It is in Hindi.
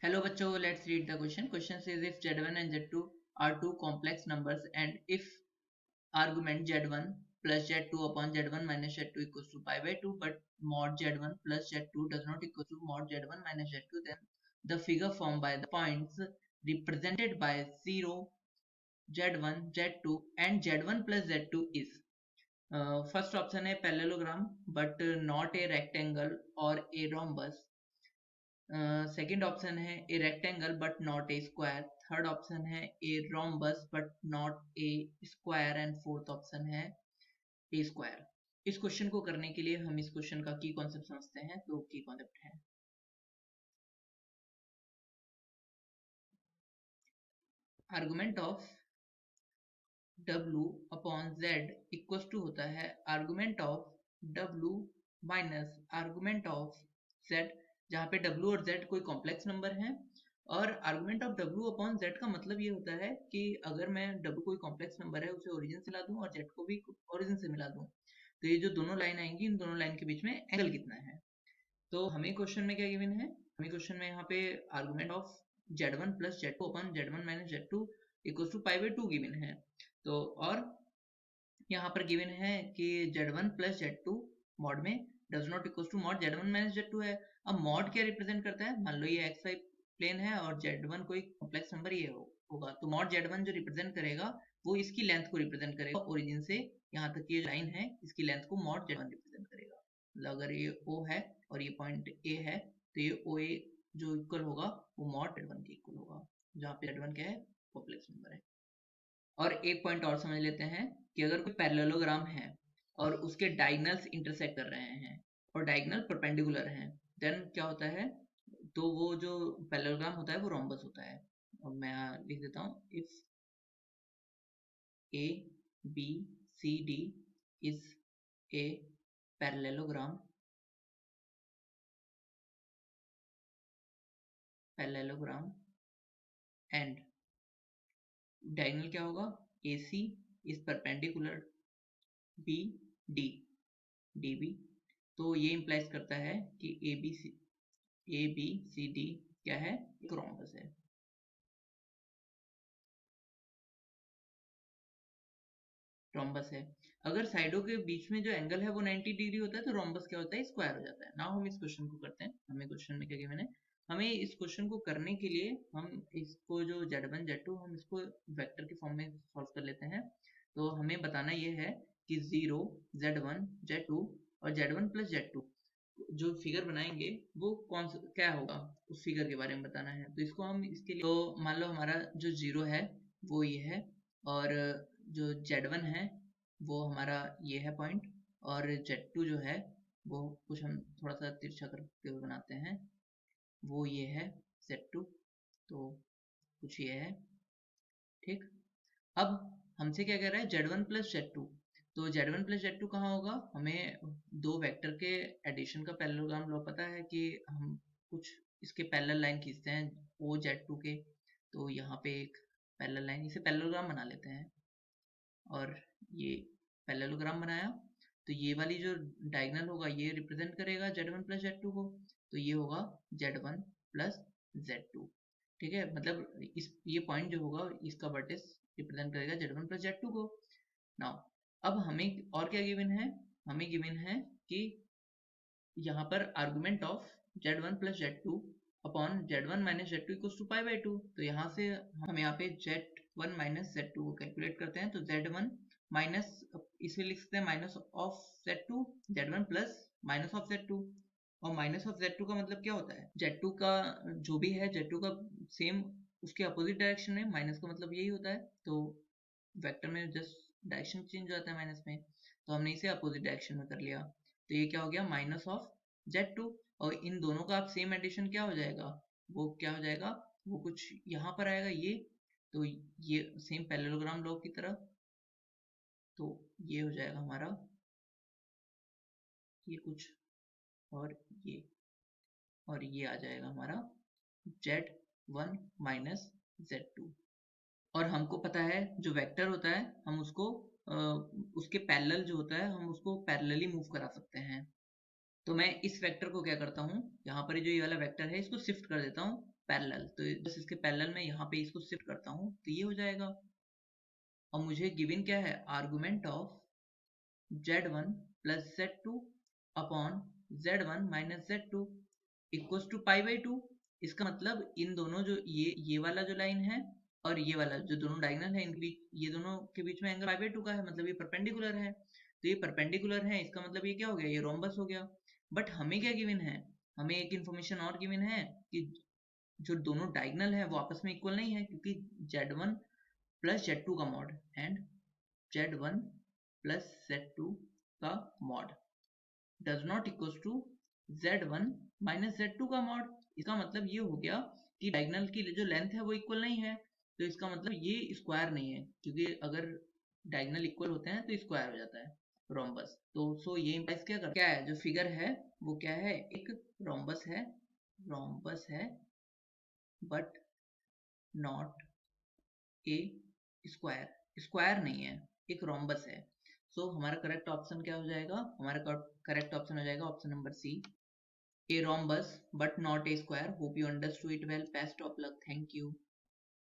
Hello बच्चों, let's read the question. Question says if Z1 and Z2 are two complex numbers and if argument Z1 plus Z2 upon Z1 minus Z2 equals to pi by 2 but mod Z1 plus Z2 does not equal to mod Z1 minus Z2, then the figure formed by the points represented by 0, Z1, Z2 and Z1 plus Z2 is first option है parallelogram but not a rectangle or a rhombus. Second option है a rectangle but not a square, third option है a rhombus but not a square and fourth option है ए स्क्वायर। इस क्वेश्चन को करने के लिए हम इस क्वेश्चन का की कॉन्सेप्ट समझते हैं। तो की कॉन्सेप्ट है argument of W upon Z equals to होता है argument of W minus argument of Z, जहाँ पे W और Z कोई कॉम्प्लेक्स नंबर है। और argument of W upon Z का मतलब ये होता है कि अगर मैं W कोई कॉम्प्लेक्स नंबर है उसे ओरिजिन से मिला दूं और Z को भी ओरिजिन से मिला दूं तो ये जो दोनों लाइन आएंगी इन दोनों लाइन के बीच में एंगल कितना है। तो हमें क्वेश्चन में क्या गिवन है, हमें क्वेश्चन में यहाँ पे argument of Z1 plus Z2 upon Z1 minus Z2 equal to pi by 2 given है। तो और यहाँ पर गिवन है कि Z1 प्लस Z2 मॉड में does not equal to mod Z1 minus Z2 है। अब मॉड क्या रिप्रेजेंट करता है, मान लो ये XY प्लेन है और Z1 कोई कॉम्प्लेक्स नंबर ये होगा तो मॉड Z1 जो रिप्रेजेंट करेगा वो इसकी लेंथ को रिप्रेजेंट करेगा, ओरिजिन से यहाँ तक ये लाइन है इसकी लेंथ को मॉड Z1 रिप्रेजेंट करेगा। मतलब अगर ये O है और ये पॉइंट A है तो ये OA जो इक्वल होगा वो मॉड Z1 के इक्वल होगा, जहाँ पे Z1 क्या है कॉम्प्लेक्स नंबर है। और एक पॉइंट और समझ लेते हैं कि अगर कोई पैरेललोग्राम है और उसके डायगोनल्स इंटरसेक्ट कर रहे हैं और डायगोनल परपेंडिकुलर हैं देन क्या होता है, तो वो जो पैरेललोग्राम होता है वो रोम्बस होता है। और मैं लिख देता हूँ if A B C D is a parallelogram and diagonal क्या होगा A C is perpendicular B D D B, तो ये इंप्लाइज करता है कि ए बी सी डी क्या है, एक रोम्बस है। रोम्बस है। अगर साइडों के बीच में जो एंगल है वो 90 डिग्री होता है तो रोम्बस क्या होता है, स्क्वायर हो जाता है। नाउ हम इस क्वेश्चन को करते हैं। हमें क्वेश्चन में क्या गिवन है, हमें इस क्वेश्चन को करने के लिए हम इसको जो Z1 Z2 हम इसको वेक्टर के फॉर्म में सॉल्व कर लेते हैं। तो हमें बताना ये है कि 0 Z1 Z2 और Z1 प्लस Z2 जो फिगर बनाएंगे वो कौन सा क्या होगा उस फिगर के बारे में बताना है। तो इसको हम इसके लिए, तो मान लो हमारा जो 0 है वो ये है और जो Z1 है वो हमारा ये है पॉइंट और Z2 जो है वो कुछ हम थोड़ा सा तिरछा करके बनाते हैं, वो ये है Z2, तो कुछ ये है। ठीक, अब हमसे क्या कह रहा है Z1 प्लस Z2, तो Z1 प्लस Z2 कहाँ होगा, हमें दो वेक्टर के एडिशन का पैरेललोग्राम लॉ पता है कि हम कुछ इसके पैरेलल लाइन खींचते हैं OZ2 के, तो यहाँ पे एक पैरेलल लाइन इसे पैरेललोग्राम बना लेते हैं और ये पैरेललोग्राम बनाया तो ये वाली जो डायगोनल होगा ये रिप्रेजेंट करेगा Z1 प्लस Z2 को, तो ये होगा Z1 प्लस Z2। ठीक है, मतलब इस ये पॉइंट जो होगा इसका वर्टेक्स रिप्रेजेंट करेगा Z1 प्लस Z2 को। नाउ अब हमें और क्या गिवन है, हमें गिवन है कि यहाँ पर argument of Z1 plus Z2 upon Z1 minus Z2 equals to pi by 2। तो यहाँ से हम यहाँ पे Z1 माइनस Z2 को कैलकुलेट करते हैं तो Z1 माइनस, इसमें लिख सकते हैं minus of Z2, Z1 plus minus of Z2। और माइनस ऑफ Z2 का मतलब क्या होता है, Z2 का जो भी है Z2 का सेम उसके अपोजिट डायरेक्शन में, माइनस का मतलब यही होता है। तो वेक्टर में जस्ट डायरेक्शन चेंज हो जाता है माइनस में, तो हमने इसे अपोजिट डायरेक्शन में कर लिया तो ये क्या हो गया माइनस ऑफ Z2। और इन दोनों का आप सेम एडिशन क्या हो जाएगा, वो क्या हो जाएगा, वो कुछ यहाँ पर आएगा ये, तो ये सेम पैरेललोग्राम लॉ की तरह, तो ये हो जाएगा हमारा ये कुछ और ये आ जाएगा हमारा Z1 माइनस Z2। और हमको पता है जो वेक्टर होता है हम उसको उसके पैरेलल जो होता है हम उसको पैरेलली मूव करा सकते हैं। तो मैं इस वेक्टर को क्या करता हूँ, यहाँ पर जो ये वाला वेक्टर है इसको शिफ्ट कर देता हूँ पैरेलल, तो बस इसके पैरेलल में यहाँ पे इसको शिफ्ट करता हूँ तो ये हो जाएगा। और मुझे गिवन क्या है, argument of z1 plus z2 upon z1 minus z2 equals to pi by 2। इसका मतलब इन दोनों जो ये वाला जो लाइन है और ये वाला जो दोनों डायगोनल है इनके बीच, ये दोनों के बीच में एंगल पाई बाई 2 का है, मतलब ये परपेंडिकुलर है। तो ये परपेंडिकुलर है, इसका मतलब ये क्या हो गया, ये रोम्बस हो गया। बट हमें क्या गिवन है, हमें एक इन्फॉर्मेशन और गिवन है कि जो दोनों डायगोनल है वो आपस में इक्वल नहीं है, क्योंकि z1 प्लस z2 का mod and z1 plus z2 का mod does not equal to z1 minus z2 का मॉड। इसका मतलब ये हो गया कि डायगोनल की जो लेंथ है वो इक्वल नहीं है, तो इसका मतलब ये स्क्वायर नहीं है, क्योंकि अगर डायगोनल इक्वल होते हैं तो स्क्वायर हो जाता है रोम्बस। तो सो ये इम्प्लाइज क्या है, जो फिगर है वो क्या है, एक रोम्बस है, रोम्बस है but not a square, square नहीं है, एक रोम्बस है। सो हमारा करेक्ट ऑप्शन क्या हो जाएगा, हमारा करेक्ट ऑप्शन हो जाएगा option number C, a rhombus but not a square. Hope you understood it well. Best of luck. Thank you.